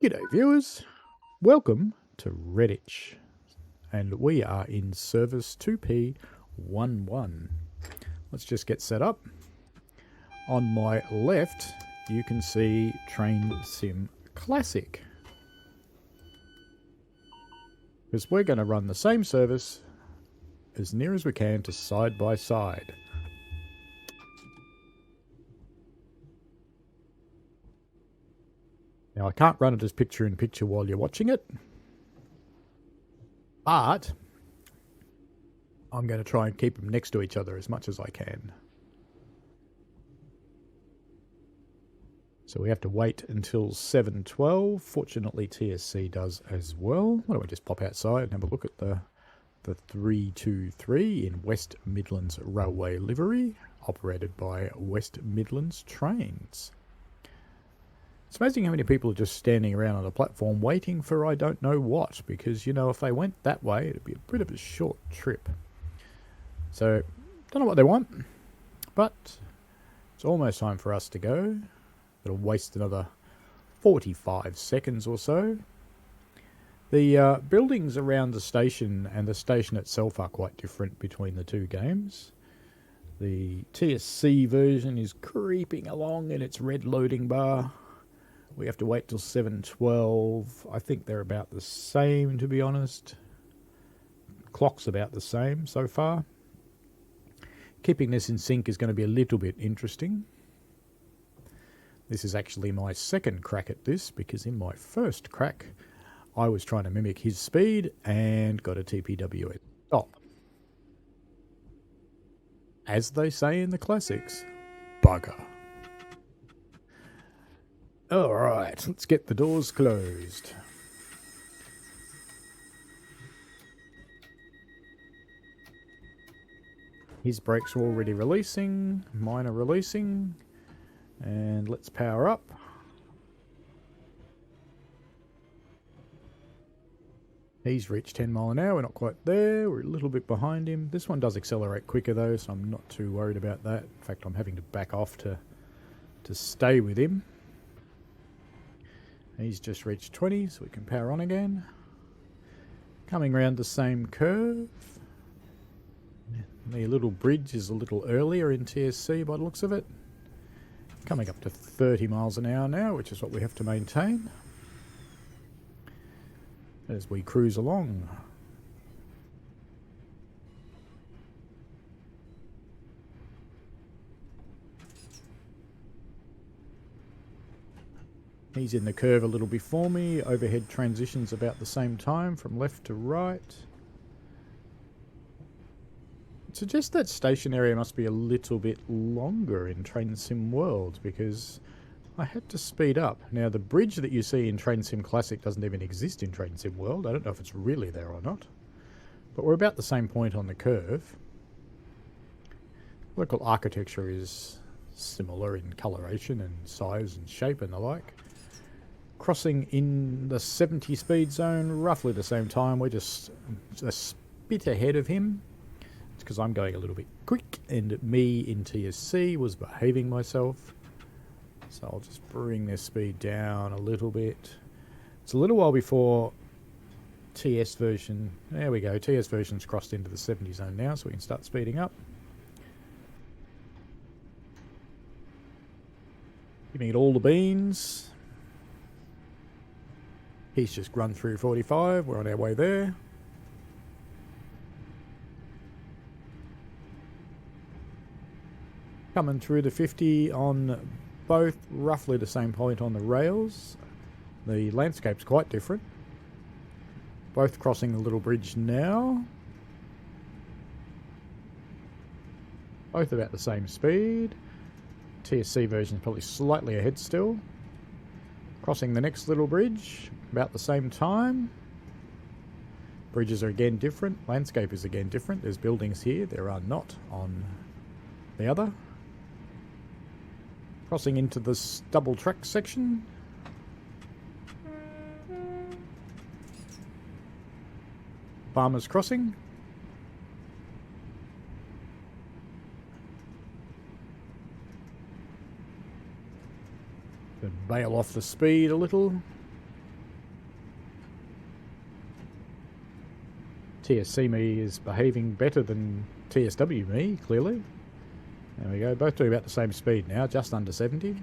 G'day viewers, welcome to Reddich, and we are in service 2P11. Let's just get set up. On my left you can see Train Sim Classic, because we're going to run the same service as near as we can to side by side. Now, I can't run it as picture-in-picture while you're watching it, but I'm going to try and keep them next to each other as much as I can. So we have to wait until 7:12. Fortunately, TSC does as well. Why don't we just pop outside and have a look at the 323 in West Midlands Railway livery, operated by West Midlands Trains. It's amazing how many people are just standing around on the platform waiting for I don't know what, because, you know, if they went that way, it'd be a bit of a short trip. So, don't know what they want, but it's almost time for us to go. It'll waste another 45 seconds or so. The buildings around the station and the station itself are quite different between the two games. The TSC version is creeping along in its red loading bar. We have to wait till 7:12. I think they're about the same, to be honest. Clock's about the same so far. Keeping this in sync is going to be a little bit interesting. This is actually my second crack at this, because in my first crack I was trying to mimic his speed and got a TPW at stop. As they say in the classics, bugger. Alright, let's get the doors closed. His brakes are already releasing, mine are releasing, and let's power up. He's reached 10 mile an hour, we're not quite there, we're a little bit behind him. This one does accelerate quicker though, so I'm not too worried about that. In fact, I'm having to back off to stay with him. He's just reached 20, so we can power on again. Coming round the same curve. The little bridge is a little earlier in TSC by the looks of it. Coming up to 30 miles an hour now, which is what we have to maintain as we cruise along. He's in the curve a little before me. Overhead transitions about the same time from left to right. It suggests that station area must be a little bit longer in Train Sim World, because I had to speed up. Now, the bridge that you see in Train Sim Classic doesn't even exist in Train Sim World. I don't know if it's really there or not. But we're about the same point on the curve. Local architecture is similar in coloration and size and shape and the like. Crossing in the 70 speed zone, roughly the same time. We're just a bit ahead of him. It's because I'm going a little bit quick, and me in TSC was behaving myself. So I'll just bring this speed down a little bit. It's a little while before TS version. There we go. TS version's crossed into the 70 zone now, so we can start speeding up. Giving it all the beans. He's just run through 45. We're on our way there. Coming through the 50 on both roughly the same point on the rails. The landscape's quite different. Both crossing the little bridge now. Both about the same speed. TSC version is probably slightly ahead still. Crossing the next little bridge about the same time. Bridges are again different. Landscape is again different. There's buildings here. There are not on the other. Crossing into this double track section. Farmers Crossing. Bail off the speed a little. TSC me is behaving better than TSW me, clearly. There we go, both doing about the same speed now, just under 70.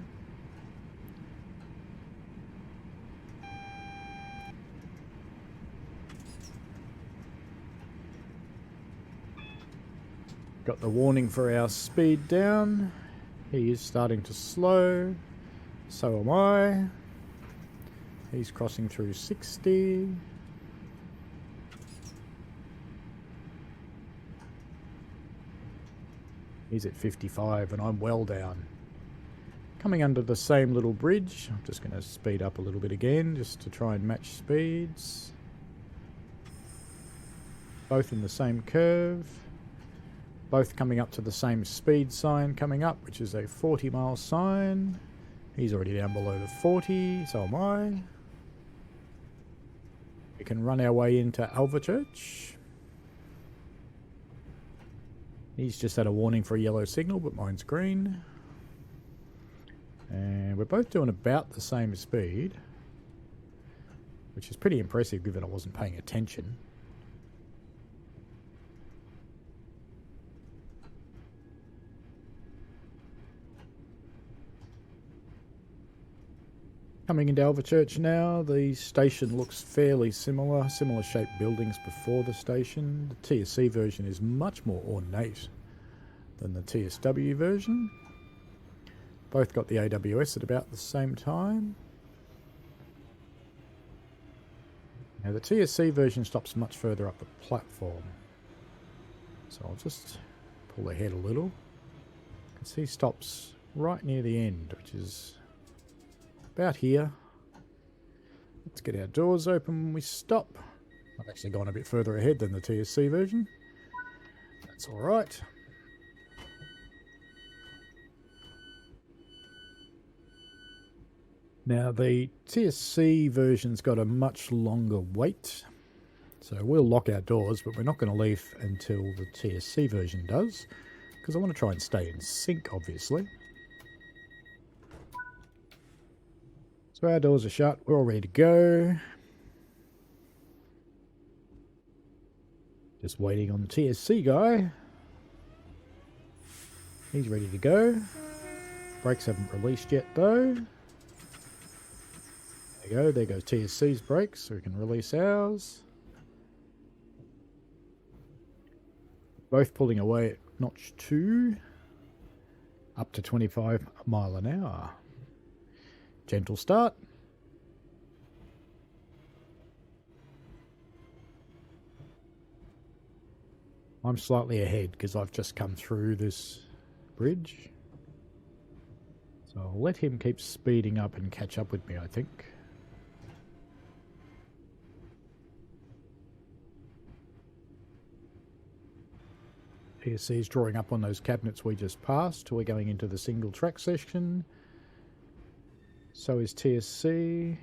Got the warning for our speed down. He is starting to slow. So am I. He's crossing through 60. He's at 55 and I'm well down. Coming under the same little bridge. I'm just going to speed up a little bit again just to try and match speeds. Both in the same curve. Both coming up to the same speed sign coming up, which is a 40-mile sign. He's already down below the 40, so am I. We can run our way into Alvechurch. He's just had a warning for a yellow signal, but mine's green. And we're both doing about the same speed, which is pretty impressive given I wasn't paying attention. Coming into Alvechurch now, the station looks fairly similar shaped buildings before the station. The TSC version is much more ornate than the TSW version. Both got the AWS at about the same time. Now the TSC version stops much further up the platform. So I'll just pull ahead a little. You can see stops right near the end, which is about here. Let's get our doors open when we stop. I've actually gone a bit further ahead than the TSC version. That's alright. Now the TSC version's got a much longer wait. So we'll lock our doors, but we're not going to leave until the TSC version does, because I want to try and stay in sync, obviously. So our doors are shut, we're all ready to go. Just waiting on the TSC guy. He's ready to go. Brakes haven't released yet though. There you go, there goes TSC's brakes, so we can release ours. Both pulling away at notch 2. Up to 25 mile an hour. Gentle start. I'm slightly ahead because I've just come through this bridge. So I'll let him keep speeding up and catch up with me, I think. TSC is drawing up on those cabinets we just passed. We're going into the single track section. So is TSC.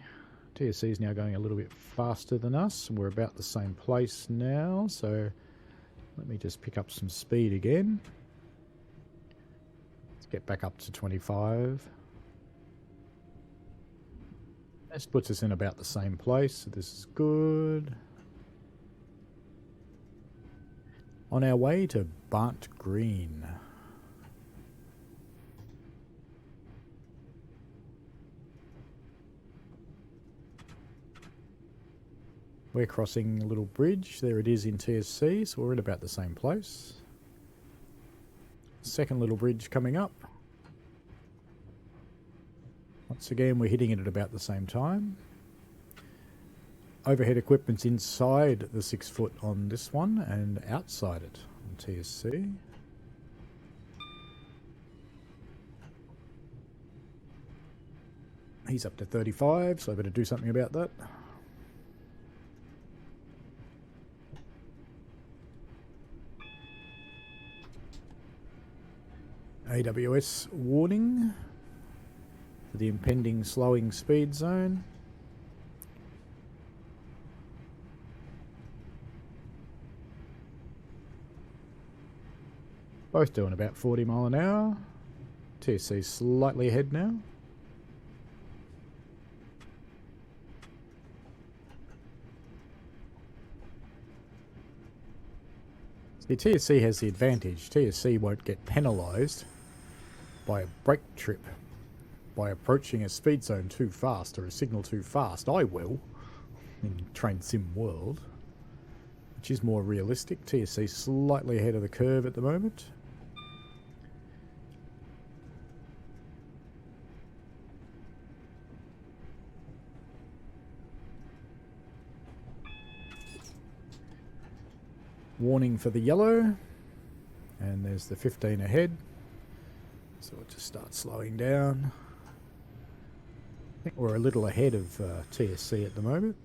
TSC is now going a little bit faster than us. We're about the same place now, so let me just pick up some speed again. Let's get back up to 25. This puts us in about the same place, so this is good. On our way to Barnt Green. We're crossing a little bridge. There it is in TSC, so we're in about the same place. Second little bridge coming up. Once again, we're hitting it at about the same time. Overhead equipment's inside the 6 foot on this one and outside it on TSC. He's up to 35, so I better do something about that. AWS warning for the impending slowing speed zone. Both doing about 40 mile an hour. TSC slightly ahead now. See, TSC has the advantage. TSC won't get penalised by a brake trip by approaching a speed zone too fast or a signal too fast. I will in Train Sim World, which is more realistic. TSC slightly ahead of the curve at the moment. Warning for the yellow, and there's the 15 ahead, so we'll just start slowing down. I think we're a little ahead of TSC at the moment,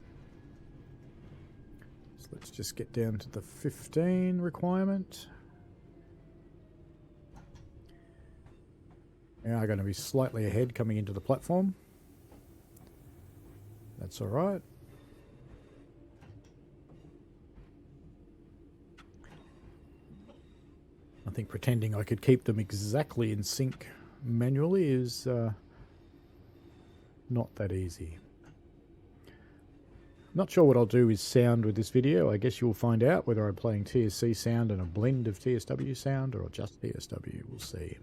so let's just get down to the 15 requirement. We are going to be slightly ahead coming into the platform. That's alright. I think pretending I could keep them exactly in sync manually is not that easy. Not sure what I'll do with sound with this video. I guess you'll find out whether I'm playing TSC sound and a blend of TSW sound or just TSW. We'll see.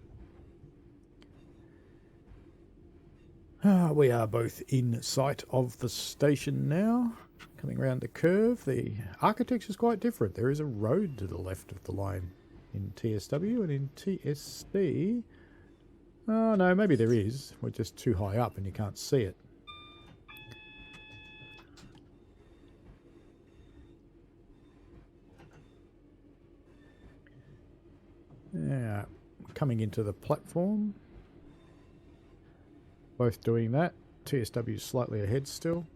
We are both in sight of the station now. Coming around the curve. The architecture is quite different. There is a road to the left of the line in TSW, and in TSC, oh no, maybe there is. We're just too high up and you can't see it. Yeah, coming into the platform. Both doing that. TSW slightly ahead still.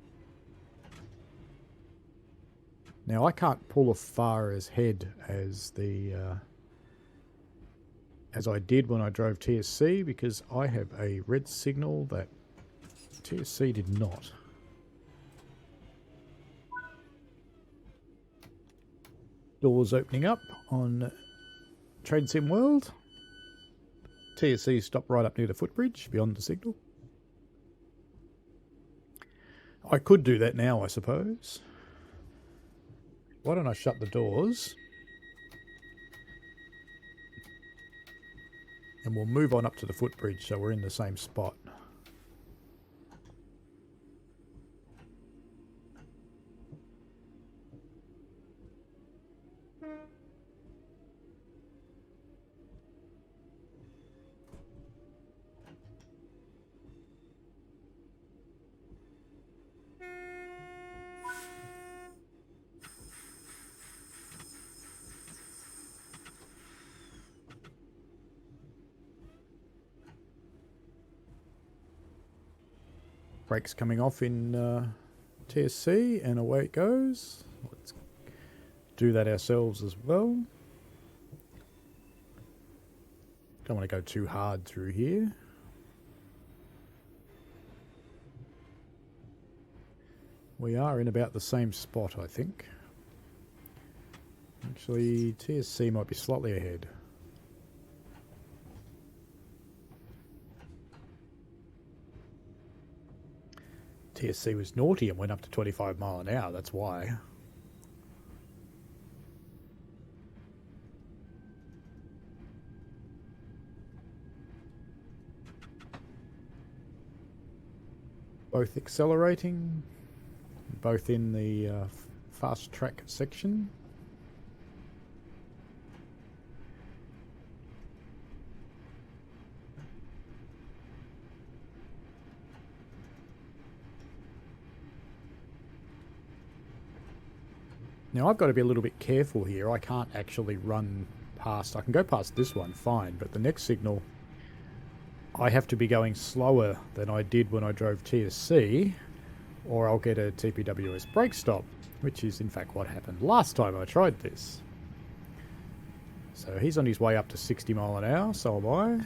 Now I can't pull as far ahead as the as I did when I drove TSC, because I have a red signal that TSC did not. Doors opening up on Train Sim World. TSC stopped right up near the footbridge beyond the signal. I could do that now, I suppose. Why don't I shut the doors? And we'll move on up to the footbridge so we're in the same spot. Brakes coming off in TSC, and away it goes. Let's do that ourselves as well. Don't want to go too hard through here. We are in about the same spot, I think. Actually, TSC might be slightly ahead. TSC was naughty and went up to 25 mile an hour, that's why. Both accelerating, both in the fast track section. Now I've got to be a little bit careful here. I can't actually run past. I can go past this one, fine, but the next signal I have to be going slower than I did when I drove TSC, or I'll get a TPWS brake stop, which is in fact what happened last time I tried this. So he's on his way up to 60 mile an hour, so am I.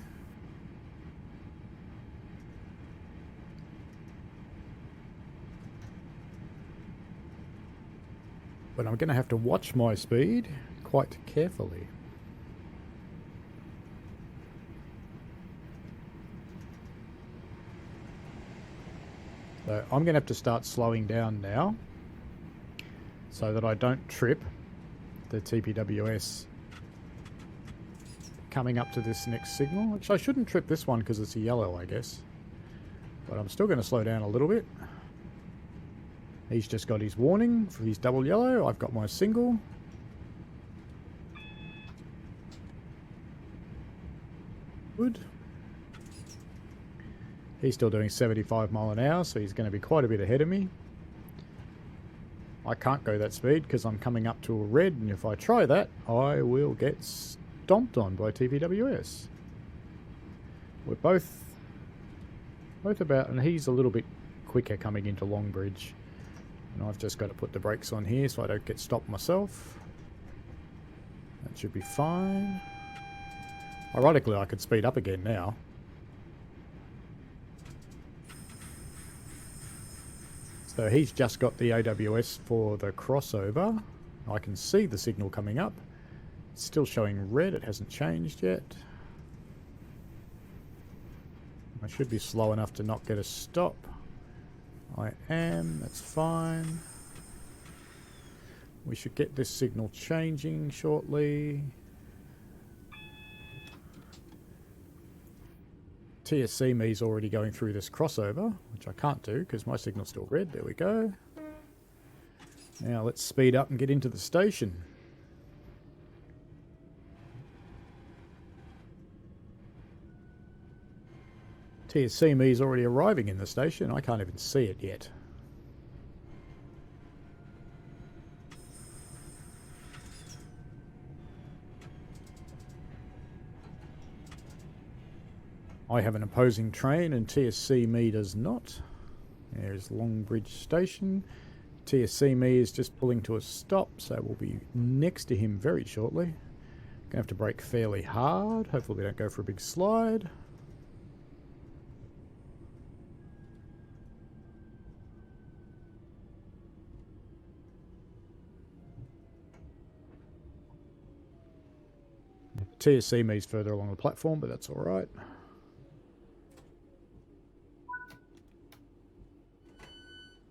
But I'm going to have to watch my speed quite carefully. So I'm going to have to start slowing down now so that I don't trip the TPWS coming up to this next signal, which I shouldn't trip this one because it's a yellow, I guess. But I'm still going to slow down a little bit. He's just got his warning for his double yellow. I've got my single. Good. He's still doing 75 mile an hour, so he's going to be quite a bit ahead of me. I can't go that speed because I'm coming up to a red, and if I try that, I will get stomped on by TVWS. We're both about, and he's a little bit quicker coming into Longbridge. And I've just got to put the brakes on here so I don't get stopped myself. That should be fine. Ironically, I could speed up again now. So he's just got the AWS for the crossover. I can see the signal coming up. It's still showing red, it hasn't changed yet. I should be slow enough to not get a stop. I am, that's fine. We should get this signal changing shortly. TSC me's already going through this crossover, which I can't do because my signal's still red. There we go. Now let's speed up and get into the station. TSC me's already arriving in the station. I can't even see it yet. I have an opposing train and TSC me does not. There's Longbridge Station. TSC me is just pulling to a stop, so we'll be next to him very shortly. Gonna have to brake fairly hard. Hopefully we don't go for a big slide. TSC me's further along the platform, but that's alright.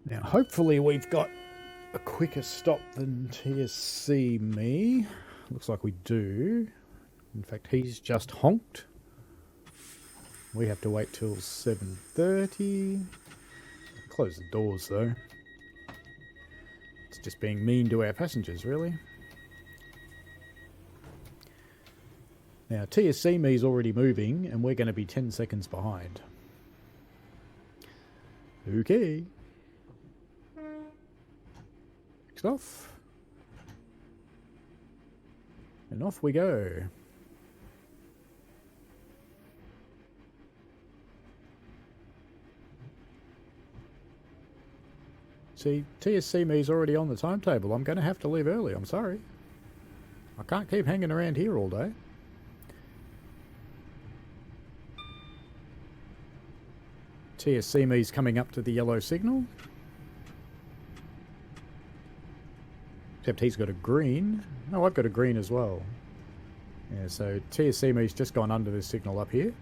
Now, hopefully we've got a quicker stop than TSC me. Looks like we do. In fact, he's just honked. We have to wait till 7:30. Close the doors, though. It's just being mean to our passengers, really. Now, TSC me's already moving, and we're going to be 10 seconds behind. Okay. Off. And off we go. See, TSC me's already on the timetable. I'm going to have to leave early. I'm sorry. I can't keep hanging around here all day. TSC me's coming up to the yellow signal. Except he's got a green. Oh, I've got a green as well. Yeah, so TSC me's just gone under this signal up here.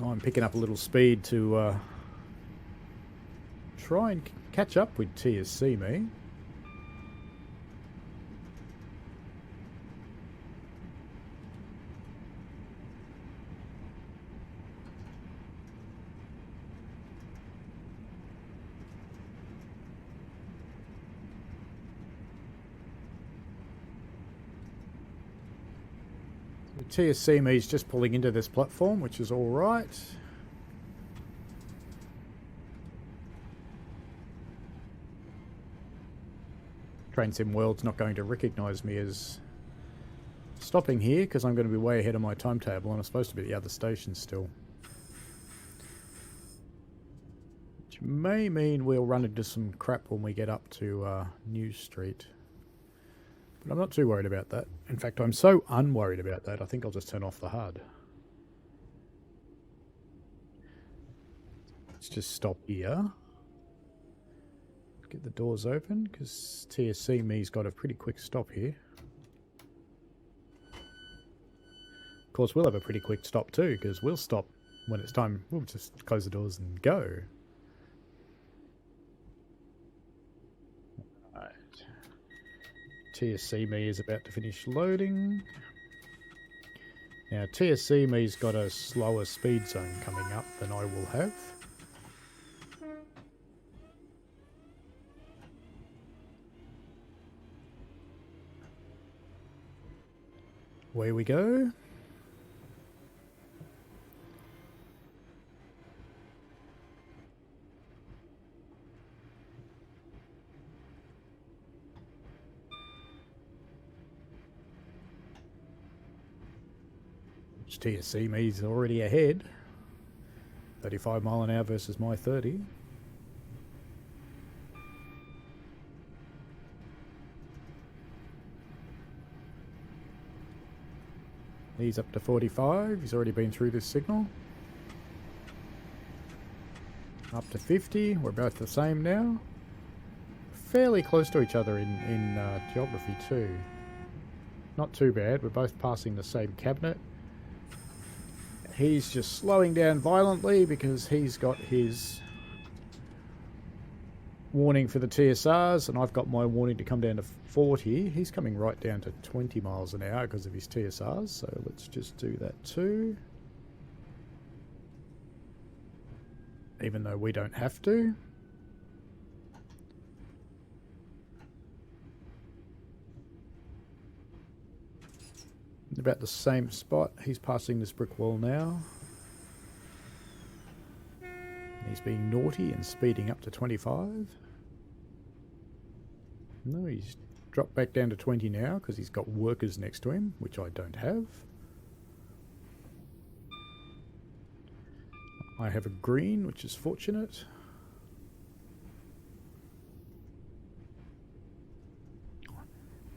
I'm picking up a little speed to try and catch up with TSC me. TSC me's just pulling into this platform, which is alright. Train Sim World's not going to recognise me as stopping here because I'm going to be way ahead of my timetable and I'm supposed to be at the other station still. Which may mean we'll run into some crap when we get up to New Street. But I'm not too worried about that. In fact, I'm so unworried about that, I think I'll just turn off the HUD. Let's just stop here. Get the doors open, because TSC me's got a pretty quick stop here. Of course, we'll have a pretty quick stop too, because we'll stop when it's time. We'll just close the doors and go. TSC me is about to finish loading. Now TSC me's got a slower speed zone coming up than I will have. Away we go. TSC me's already ahead. 35 mile an hour versus my 30. He's up to 45. He's already been through this signal. Up to 50. We're both the same now. Fairly close to each other in geography too. Not too bad. We're both passing the same cabinet. He's just slowing down violently because he's got his warning for the TSRs and I've got my warning to come down to 40. He's coming right down to 20 miles an hour because of his TSRs, so let's just do that too. Even though we don't have to. About the same spot. He's passing this brick wall now. He's being naughty and speeding up to 25. No, he's dropped back down to 20 now because he's got workers next to him, which I don't have. I have a green, which is fortunate.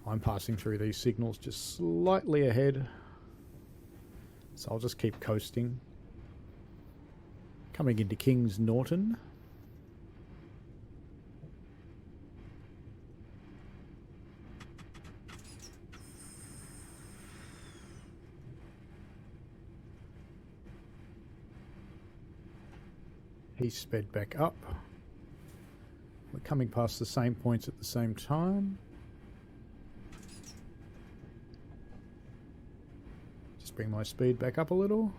I'm passing through these signals just slightly ahead, so I'll just keep coasting. Coming into Kings Norton. He's sped back up. We're coming past the same points at the same time. Bring my speed back up a little.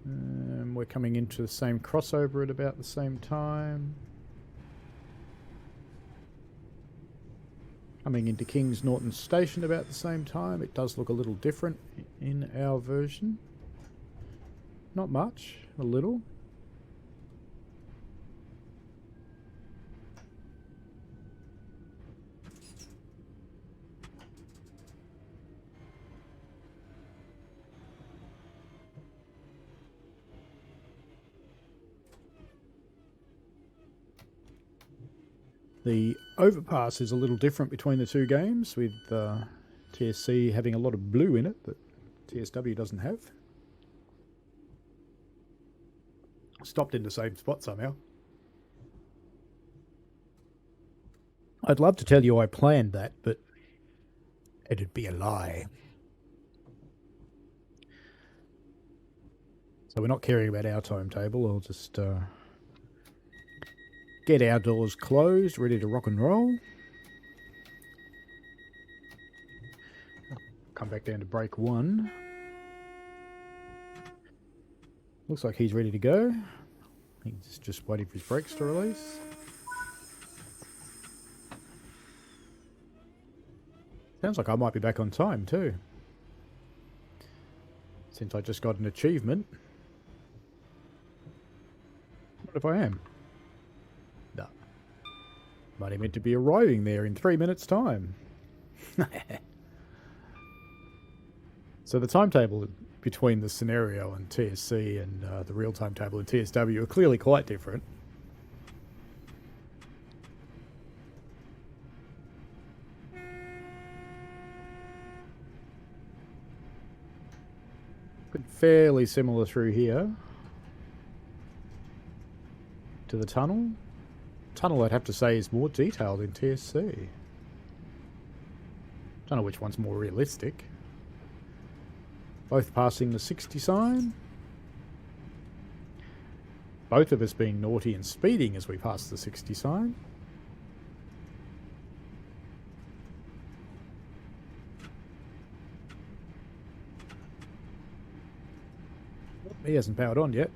We're coming into the same crossover at about the same time. Coming into Kings Norton Station about the same time. It does look a little different in our version. Not much, a little. The overpass is a little different between the two games, with TSC having a lot of blue in it that TSW doesn't have. Stopped in the same spot somehow. I'd love to tell you I planned that, but it'd be a lie. So we're not caring about our timetable. I'll just get our doors closed, ready to rock and roll. Come back down to break one. Looks like he's ready to go. He's just waiting for his brakes to release. Sounds like I might be back on time too, since I just got an achievement. What if I am? No. I'm only meant to be arriving there in 3 minutes' time. So the timetable between the scenario and TSC and the real timetable in TSW are clearly quite different. But fairly similar through here to the tunnel. Tunnel, I'd have to say, is more detailed in TSC. Don't know which one's more realistic. Both passing the 60 sign. Both of us being naughty and speeding as we pass the 60 sign. he hasn't powered on yet.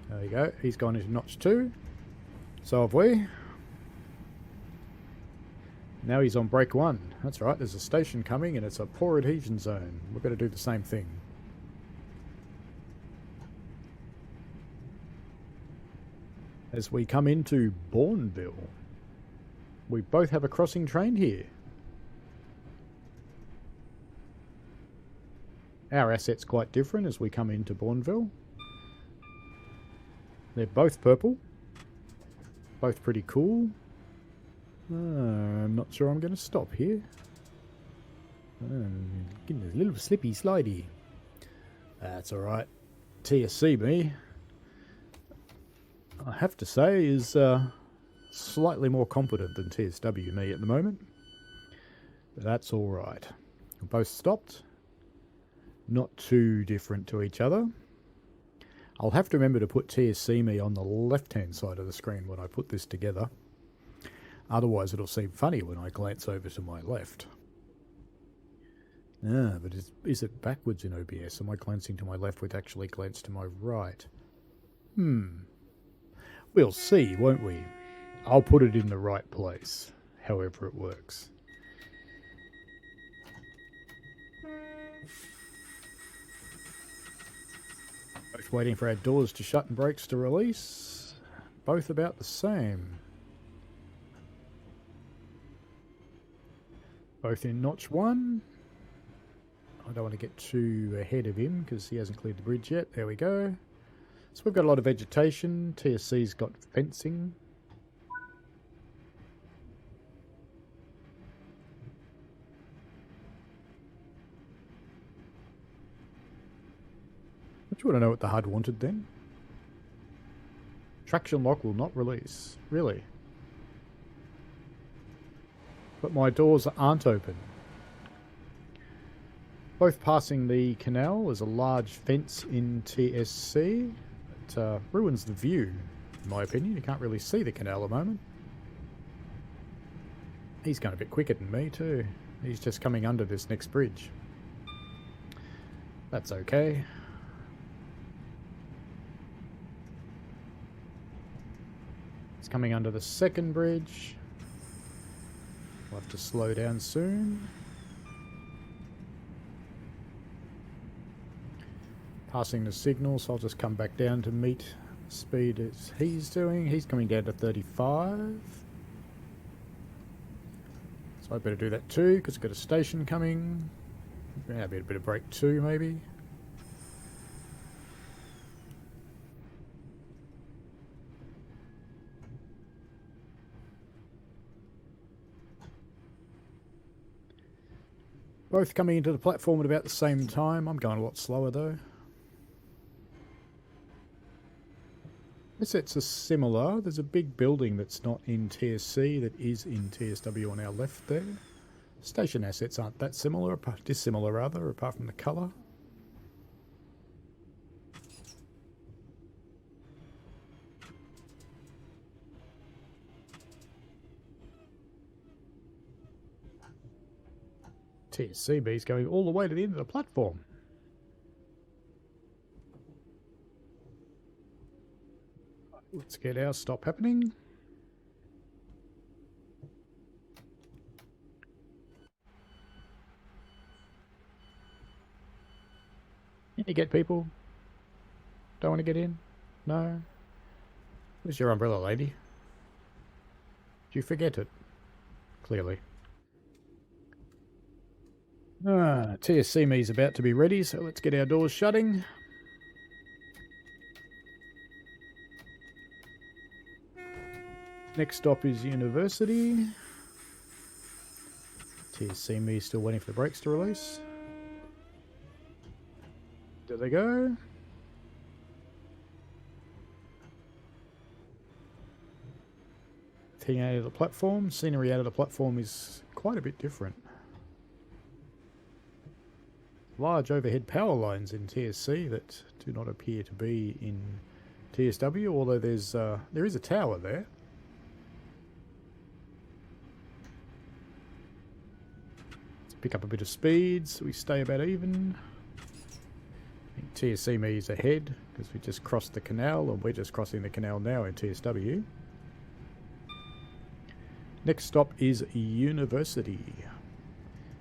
There you go. He's gone into notch 2. So have we. Now he's on break 1. That's right, there's a station coming and it's a poor adhesion zone. We're going to do the same thing. As we come into Bourneville, we both have a crossing train here. Our asset's quite different as we come into Bourneville. They're both purple. Both pretty cool. I'm not sure I'm going to stop here. Getting a little slippy slidey. That's alright. TSC me, I have to say, is slightly more competent than TSW me at the moment. But that's alright. We're both stopped. Not too different to each other. I'll have to remember to put TSC me on the left-hand side of the screen when I put this together. Otherwise it'll seem funny when I glance over to my left. But is it backwards in OBS? Am I glancing to my left with actually glance to my right? We'll see, won't we? I'll put it in the right place, however it works. Both waiting for our doors to shut and brakes to release. Both about the same. Both in notch 1. I don't want to get too ahead of him because he hasn't cleared the bridge yet. There we go. So we've got a lot of vegetation. TSC's got fencing. Do you want to know what the HUD wanted then? Traction lock will not release. Really? But my doors aren't open. Both passing the canal. There's a large fence in TSC. It ruins the view, in my opinion. You can't really see the canal at the moment. He's going a bit quicker than me too. He's just coming under this next bridge. That's okay. It's coming under the second bridge. We'll have to slow down soon. Passing the signal, so I'll just come back down to meet the speed as he's doing. He's coming down to 35. So I better do that too, because I've got a station coming. Yeah, a bit of break 2 maybe. Both coming into the platform at about the same time. I'm going a lot slower though. Assets are similar. There's a big building that's not in TSC that is in TSW on our left there. Station assets aren't that similar, dissimilar rather, apart from the colour. TSCB is going all the way to the end of the platform. Let's get our stop happening. Can you get people? Don't want to get in? No? Where's your umbrella, lady? Did you forget it? Clearly. TSC me's about to be ready, so let's get our doors shutting. Next stop is University. TSC me still waiting for the brakes to release. There they go. Thing out of the platform. Scenery out of the platform is quite a bit different. Large overhead power lines in TSC that do not appear to be in TSW, although there is a tower there. Let's pick up a bit of speed so we stay about even. I think TSC me's ahead because we just crossed the canal, and we're just crossing the canal now in TSW. Next stop is University.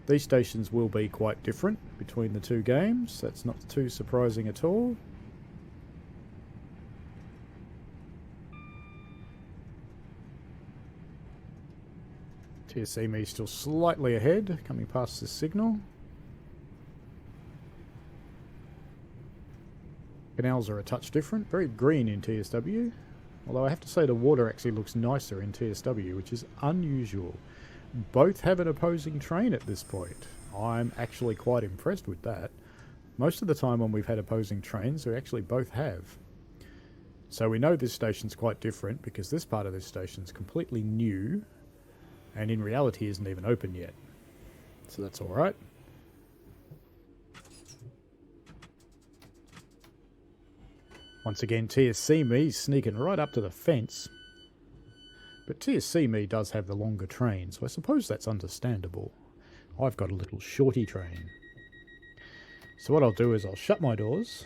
These stations will be quite different between the two games. That's not too surprising at all. TSC me still slightly ahead, coming past the signal. Canals are a touch different, very green in TSW. Although I have to say the water actually looks nicer in TSW, which is unusual. Both have an opposing train at this point. I'm actually quite impressed with that. Most of the time when we've had opposing trains, we actually both have. So we know this station's quite different because this part of this station's completely new and in reality isn't even open yet. So that's alright. Once again, TSC me sneaking right up to the fence. But TSC me does have the longer train, so I suppose that's understandable. I've got a little shorty train. So what I'll do is I'll shut my doors.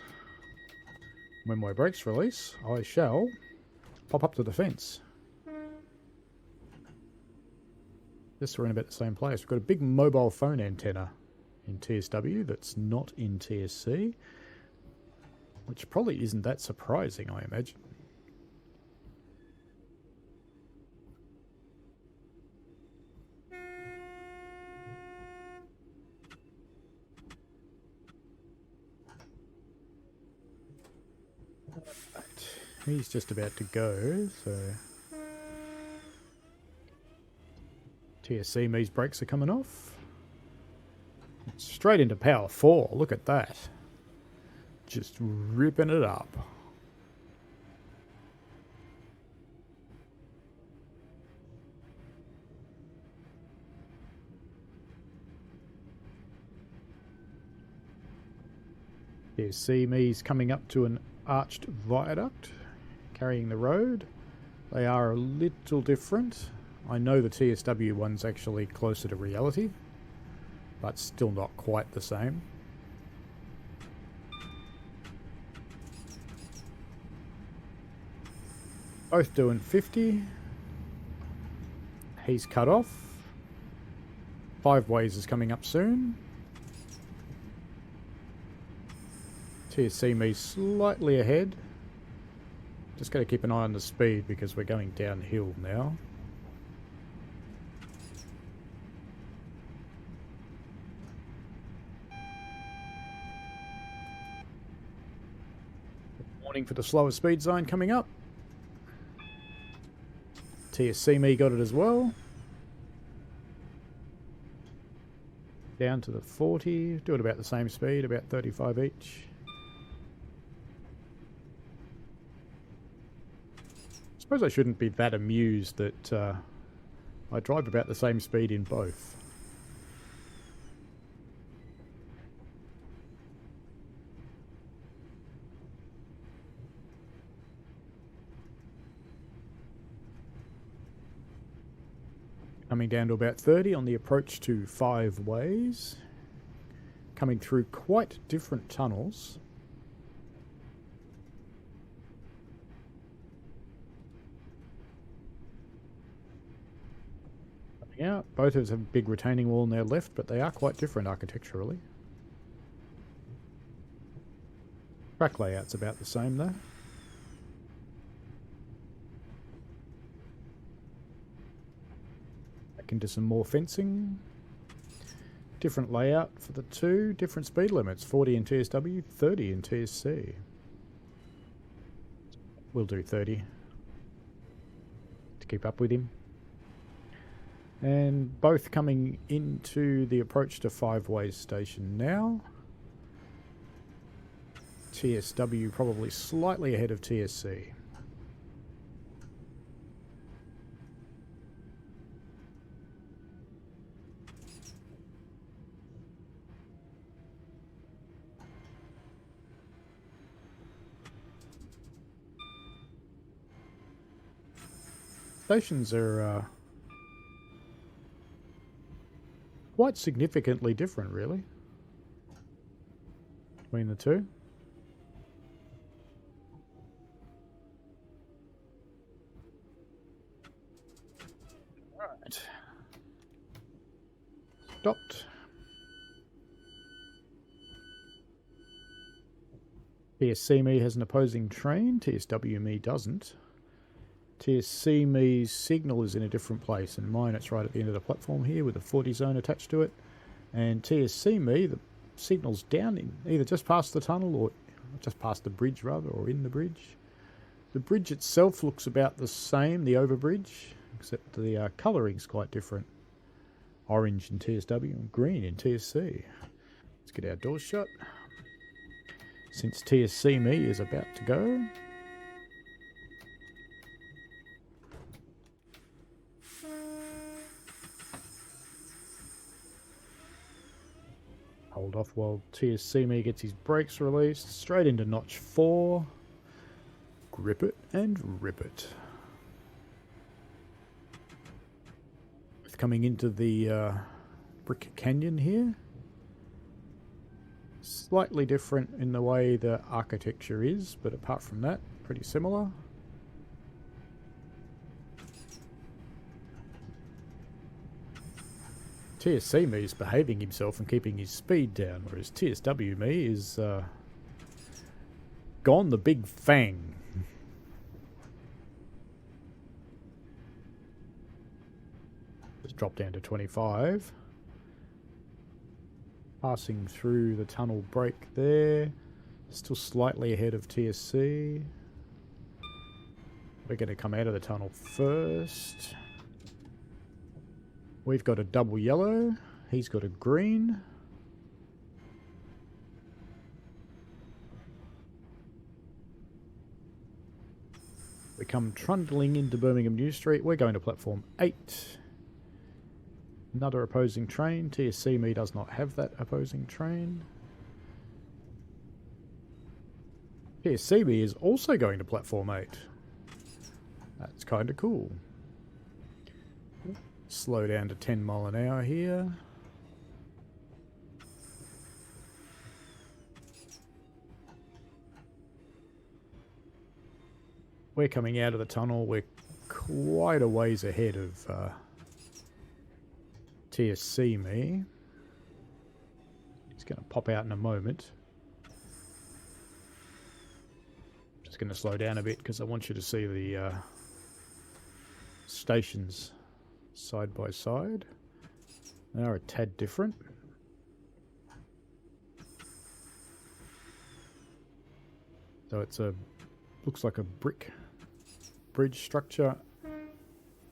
When my brakes release, I shall pop up to the fence. Yes, we're in about the same place. We've got a big mobile phone antenna in TSW that's not in TSC. Which probably isn't that surprising, I imagine. Right. He's just about to go, so... TSC me's brakes are coming off. Straight into power 4, look at that. Just ripping it up. TSC me's coming up to an arched viaduct, carrying the road. They are a little different. I know the TSW one's actually closer to reality, but still not quite the same. Both doing 50. He's cut off. 5 ways is coming up soon. TSC me slightly ahead. Just got to keep an eye on the speed because we're going downhill now. Warning for the slower speed zone coming up. TSC me got it as well. Down to the 40. Do it about the same speed, about 35 each. Suppose I shouldn't be that amused that I drive about the same speed in both. Coming down to about 30 on the approach to 5 ways. Coming through quite different tunnels. Coming out. Both of us have a big retaining wall on their left, but they are quite different architecturally. Track layout's about the same though. Into some more fencing. Different layout for the two. Different speed limits. 40 in TSW, 30 in TSC. We'll do 30 to keep up with him. And both coming into the approach to 5 ways station now. TSW probably slightly ahead of TSC. Stations are quite significantly different, really, between the two. TSC me has an opposing train, TSW me doesn't. TSC me's signal is in a different place, and mine it's right at the end of the platform here with a 40 zone attached to it. And TSC me, the signal's down in either just past the tunnel or just past the bridge rather, or in the bridge. The bridge itself looks about the same, the overbridge, except the colouring's quite different. Orange in TSW and green in TSC. Let's get our doors shut. Since TSC me is about to go. Hold off while TSC me gets his brakes released. Straight into notch 4. Grip it and rip it. Coming into the brick canyon here. Slightly different in the way the architecture is, but apart from that, pretty similar. TSC me is behaving himself and keeping his speed down, whereas TSW me is gone the big fang. Just drop down to 25. Passing through the tunnel break there. Still slightly ahead of TSC. We're going to come out of the tunnel first. We've got a double yellow. He's got a green. We come trundling into Birmingham New Street. We're going to platform 8. Another opposing train. TSC me does not have that opposing train. TSC me is also going to platform 8. That's kind of cool. Slow down to 10 mile an hour here. We're coming out of the tunnel. We're quite a ways ahead of TSC me. It's going to pop out in a moment. Just going to slow down a bit because I want you to see the stations side by side. They are a tad different. So it's looks like a brick bridge structure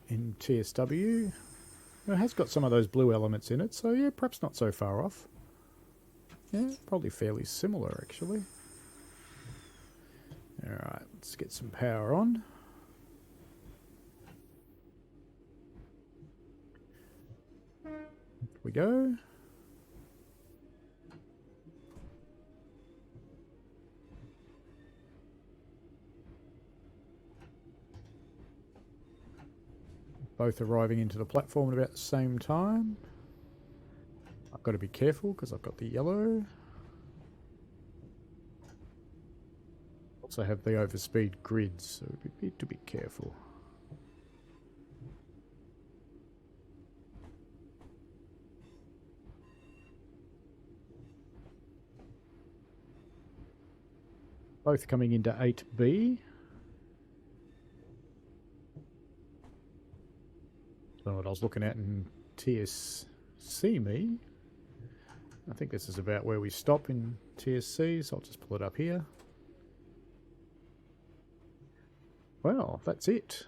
in TSW. It has got some of those blue elements in it, so yeah, perhaps not so far off. Yeah, probably fairly similar actually. Alright, let's get some power on. Here we go. Both arriving into the platform at about the same time. I've got to be careful because I've got the yellow. Also have the overspeed grids, so we need to be careful. Both coming into 8B. Don't know what I was looking at in TSC me. I think this is about where we stop in TSC, so I'll just pull it up here. Well, that's it.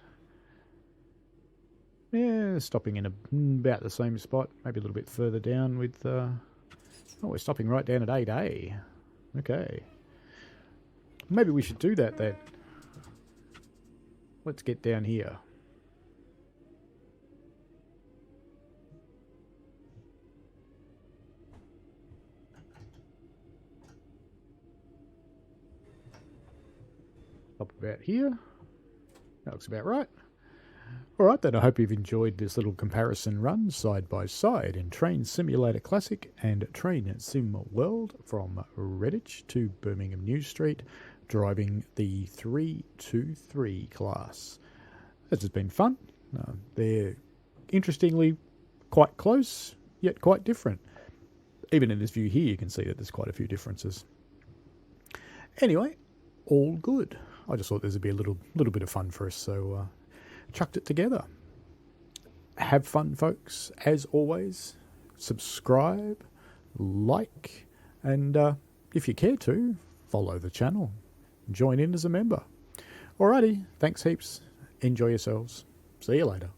Yeah, stopping in about the same spot, maybe a little bit further down with... oh, we're stopping right down at 8A. Okay. Maybe we should do that then. Let's get down here. Up about here. That looks about right. Alright then, I hope you've enjoyed this little comparison run side by side in Train Simulator Classic and Train Sim World from Reddich to Birmingham New Street, driving the 323 class. This has been fun. They're interestingly quite close, yet quite different. Even in this view here, you can see that there's quite a few differences. Anyway, all good. I just thought this would be a little bit of fun for us, so chucked it together. Have fun, folks. As always, subscribe, like, and if you care to, follow the channel. Join in as a member. Alrighty, thanks heaps. Enjoy yourselves. See you later.